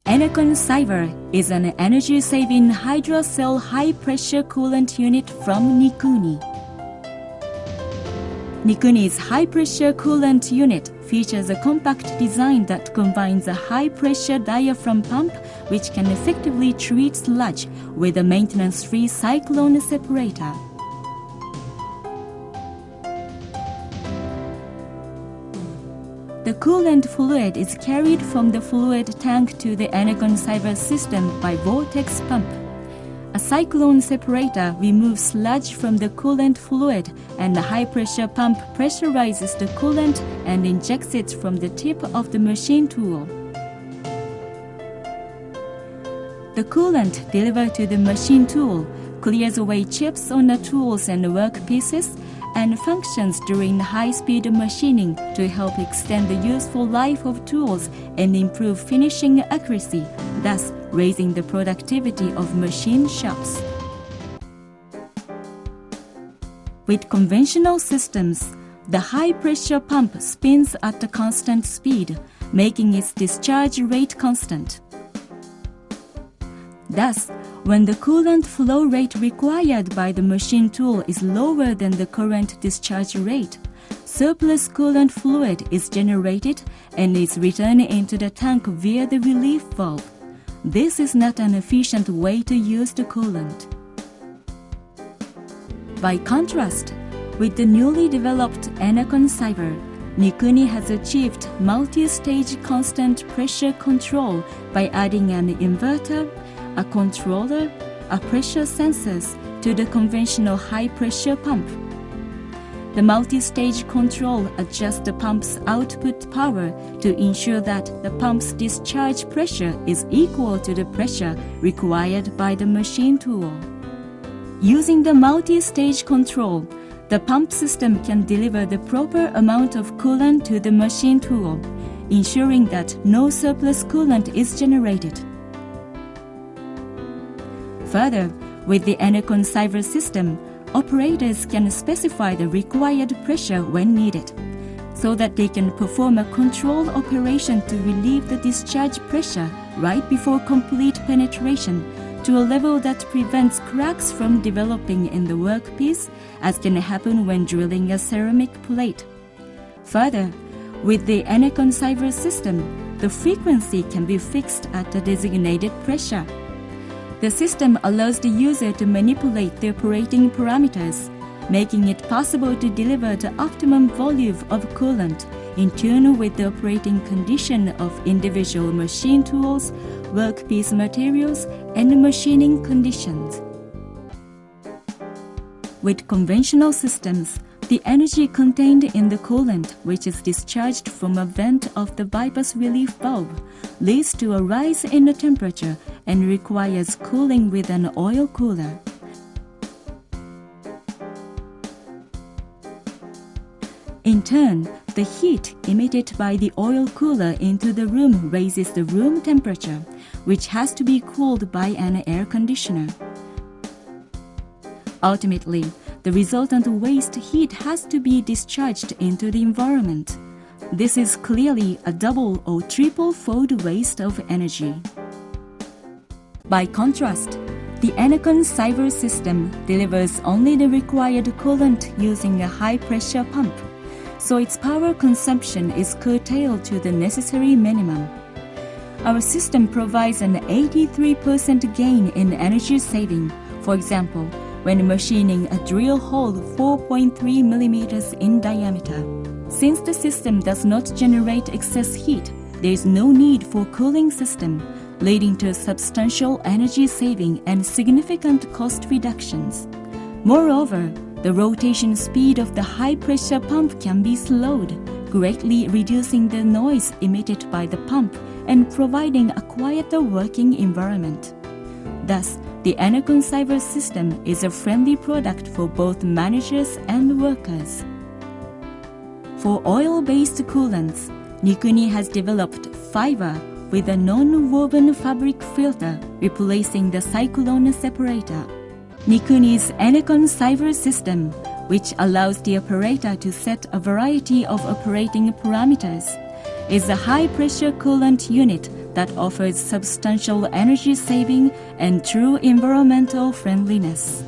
Enecon Cyver is an energy-saving hydrocell high-pressure coolant unit from Nikuni. Nikuni's high-pressure coolant unit features a compact design that combines a high-pressure diaphragm pump which can effectively treat sludge with a maintenance-free cyclone separator. The coolant fluid is carried from the fluid tank to the Enecon Cyver system by vortex pump. A cyclone separator removes sludge from the coolant fluid, and the high-pressure pump pressurizes the coolant and injects it from the tip of the machine tool. The coolant delivered to the machine tool clears away chips on the tools and workpieces and functions during high-speed machining to help extend the useful life of tools and improve finishing accuracy, thus raising the productivity of machine shops. With conventional systems, the high-pressure pump spins at a constant speed, making its discharge rate constant. Thus, when the coolant flow rate required by the machine tool is lower than the current discharge rate, surplus coolant fluid is generated and is returned into the tank via the relief valve. This is not an efficient way to use the coolant. By contrast, with the newly developed Enecon Cyver, Nikuni has achieved multi-stage constant pressure control by adding an inverter, a controller, a pressure sensors to the conventional high-pressure pump. The multi-stage control adjusts the pump's output power to ensure that the pump's discharge pressure is equal to the pressure required by the machine tool. Using the multi-stage control, the pump system can deliver the proper amount of coolant to the machine tool, ensuring that no surplus coolant is generated. Further, with the Enecon Cyver system, operators can specify the required pressure when needed, so that they can perform a control operation to relieve the discharge pressure right before complete penetration to a level that prevents cracks from developing in the workpiece, as can happen when drilling a ceramic plate. Further, with the Enecon Cyver system, the frequency can be fixed at a designated pressure. The system allows the user to manipulate the operating parameters, making it possible to deliver the optimum volume of coolant in tune with the operating condition of individual machine tools, workpiece materials, and machining conditions. With conventional systems, the energy contained in the coolant, which is discharged from a vent of the bypass relief valve, leads to a rise in the temperature and requires cooling with an oil cooler. In turn, the heat emitted by the oil cooler into the room raises the room temperature, which has to be cooled by an air conditioner. Ultimately, the resultant waste heat has to be discharged into the environment. This is clearly a double or triple-fold waste of energy. By contrast, the Enecon Cyver system delivers only the required coolant using a high-pressure pump, so its power consumption is curtailed to the necessary minimum. Our system provides an 83% gain in energy saving, for example, when machining a drill hole 4.3 mm in diameter. Since the system does not generate excess heat, there is no need for cooling system, leading to substantial energy saving and significant cost reductions. Moreover, the rotation speed of the high-pressure pump can be slowed, greatly reducing the noise emitted by the pump and providing a quieter working environment. Thus, the Enecon Cyver system is a friendly product for both managers and workers. For oil-based coolants, Nikuni has developed Cyver with a non-woven fabric filter replacing the cyclone separator. Nikuni's Enecon Cyver system, which allows the operator to set a variety of operating parameters, is a high-pressure coolant unit that offers substantial energy saving and true environmental friendliness.